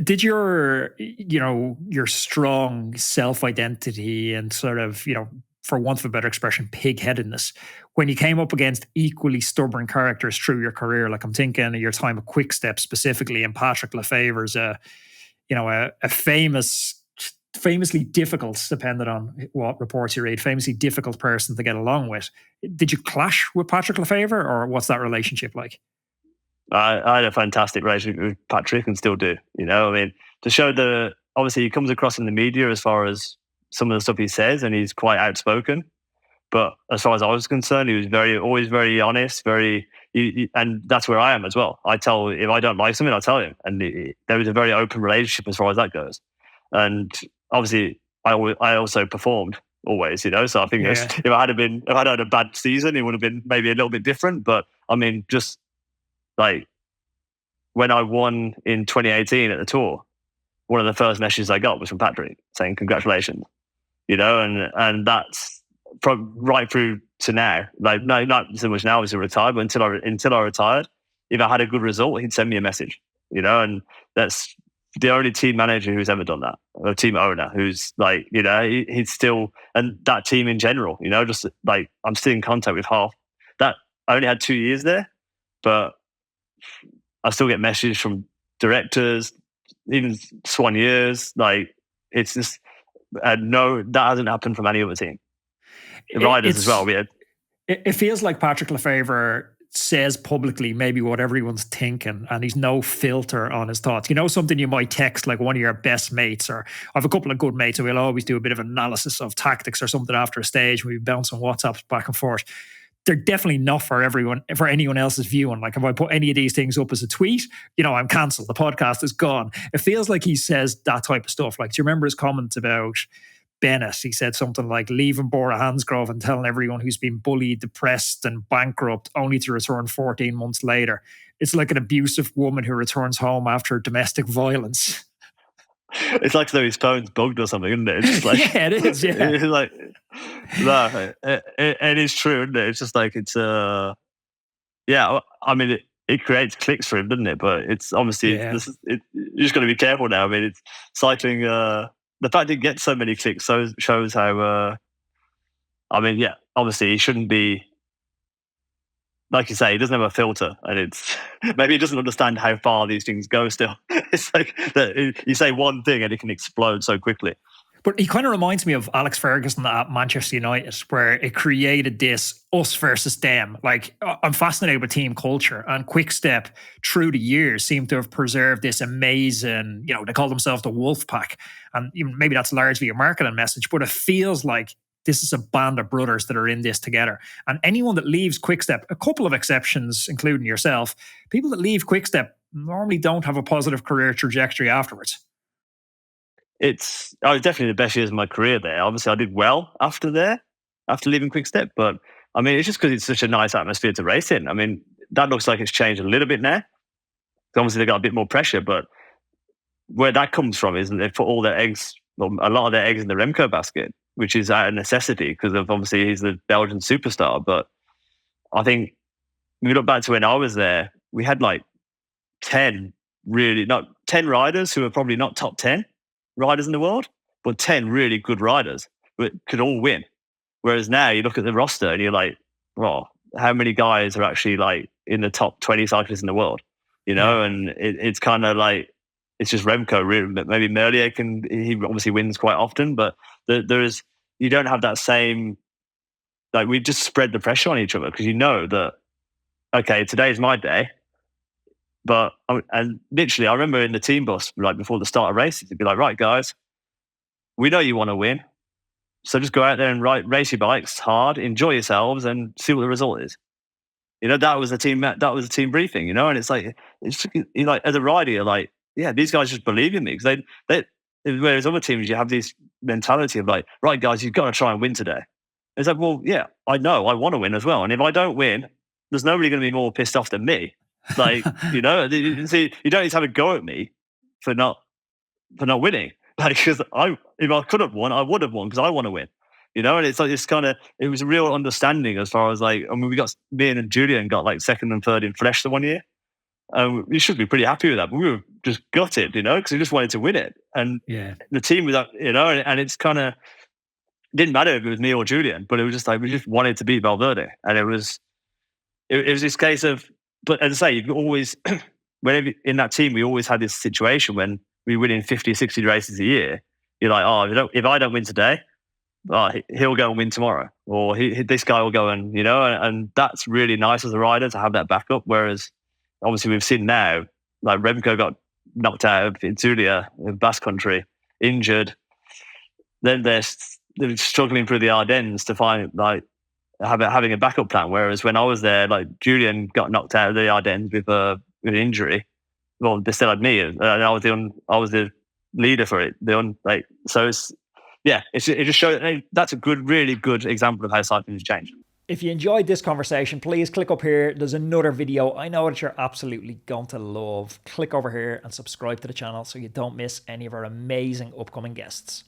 Did your strong self-identity and sort of, for want of a better expression, pig-headedness, when you came up against equally stubborn characters through your career, like I'm thinking of your time at QuickStep specifically, and Patrick Lefevere's a famously difficult, depending on what reports you read, famously difficult person to get along with. Did you clash with Patrick Lefevere, or what's that relationship like? I had a fantastic relationship with Patrick and still do. To show obviously he comes across in the media as far as some of the stuff he says, and he's quite outspoken. But as far as I was concerned, he was always very honest, and that's where I am as well. If I don't like something, I'll tell him. And there was a very open relationship as far as that goes. And obviously, I also performed always, So I think if I had a bad season, it would have been maybe a little bit different. But just like when I won in 2018 at the tour, one of the first messages I got was from Patrick saying congratulations, and that's from right through to now. Like, no, not so much now as I retired, but until I retired, if I had a good result, he'd send me a message, and that's the only team manager who's ever done that, or team owner who's like, he's still, and that team in general, just like I'm still in contact with half that. I only had 2 years there, but I still get messages from directors, even soigneurs. Like, it's just, no, that hasn't happened from any other team. The riders as well. It feels like Patrick Lefevere says publicly maybe what everyone's thinking, and he's no filter on his thoughts. Something you might text like one of your best mates, or I have a couple of good mates, and we'll always do a bit of analysis of tactics or something after a stage. We bounce on WhatsApps back and forth. They're definitely not for anyone else's viewing. Like, if I put any of these things up as a tweet, I'm cancelled. The podcast is gone. It feels like he says that type of stuff. Like, do you remember his comment about Bennett? He said something like leaving Bora Hansgrove and telling everyone who's been bullied, depressed and bankrupt only to return 14 months later. It's like an abusive woman who returns home after domestic violence. It's like though his phone's bugged or something, isn't it? It's just like, yeah, it is. Yeah, it's like, no, it is true, isn't it? It's just like, it's yeah. It creates clicks for him, doesn't it? But it's obviously you're just got to be careful now. It's cycling. The fact it gets so many clicks shows how. Obviously he shouldn't be. Like you say, he doesn't have a filter, and it's maybe he doesn't understand how far these things go still. It's like you say one thing and it can explode so quickly. But he kind of reminds me of Alex Ferguson at Manchester United, where it created this us versus them. Like, I'm fascinated with team culture, and QuickStep through the years seem to have preserved this amazing, they call themselves the Wolf Pack. And maybe that's largely a marketing message, but it feels like this is a band of brothers that are in this together. And anyone that leaves QuickStep, a couple of exceptions, including yourself, people that leave QuickStep normally don't have a positive career trajectory afterwards. It's definitely the best years of my career there. Obviously, I did well after leaving QuickStep, but it's just because it's such a nice atmosphere to race in. That looks like it's changed a little bit now. Obviously, they got a bit more pressure, but where that comes from is they put a lot of their eggs in the Remco basket, which is out of necessity because of obviously he's the Belgian superstar. But I think when we look back to when I was there, we had like 10 riders who are probably not top 10 riders in the world, but 10 really good riders who could all win. Whereas now you look at the roster and you're like, well, how many guys are actually like in the top 20 cyclists in the world? And it's kind of like, it's just Remco, really. Maybe Merlier he obviously wins quite often, but you don't have that same, like, we just spread the pressure on each other because that, okay, today's my day. But, and literally, I remember in the team bus, like before the start of races, it'd be like, right, guys, we know you want to win. So just go out there and race your bikes hard, enjoy yourselves and see what the result is. That was a team briefing, and it's like, you're like, as a rider, you're like, yeah, these guys just believe in me because whereas other teams, you have this mentality of like, right, guys, you've got to try and win today. It's like, well, yeah, I know I want to win as well. And if I don't win, there's nobody going to be more pissed off than me. Like, see, you don't need to have a go at me for not winning. Like, because if I could have won, I would have won because I want to win. And it's like this kind of, it was a real understanding as far as like, me and Julian got like second and third in Flesh the one year. You should be pretty happy with that, but we were just gutted, because we just wanted to win it. And the team was up, and it's kind of didn't matter if it was me or Julian, but it was just like we just wanted to beat Valverde, and it was this case of. But as I say, you always whenever in that team, we always had this situation when we win in 50, 60 races a year. You're like, oh, if I don't win today, he'll go and win tomorrow, or this guy will go and that's really nice as a rider to have that backup. Whereas obviously we've seen now, like Remco got knocked out of Zulia in Basque Country, injured. Then they're struggling through the Ardennes to find having a backup plan. Whereas when I was there, like Julian got knocked out of the Ardennes with an injury. Well, they still had me, and I was the leader for it. So it just shows that's a really good example of how cycling has changed. If you enjoyed this conversation, please click up here. There's another video I know that you're absolutely going to love. Click over here and subscribe to the channel so you don't miss any of our amazing upcoming guests.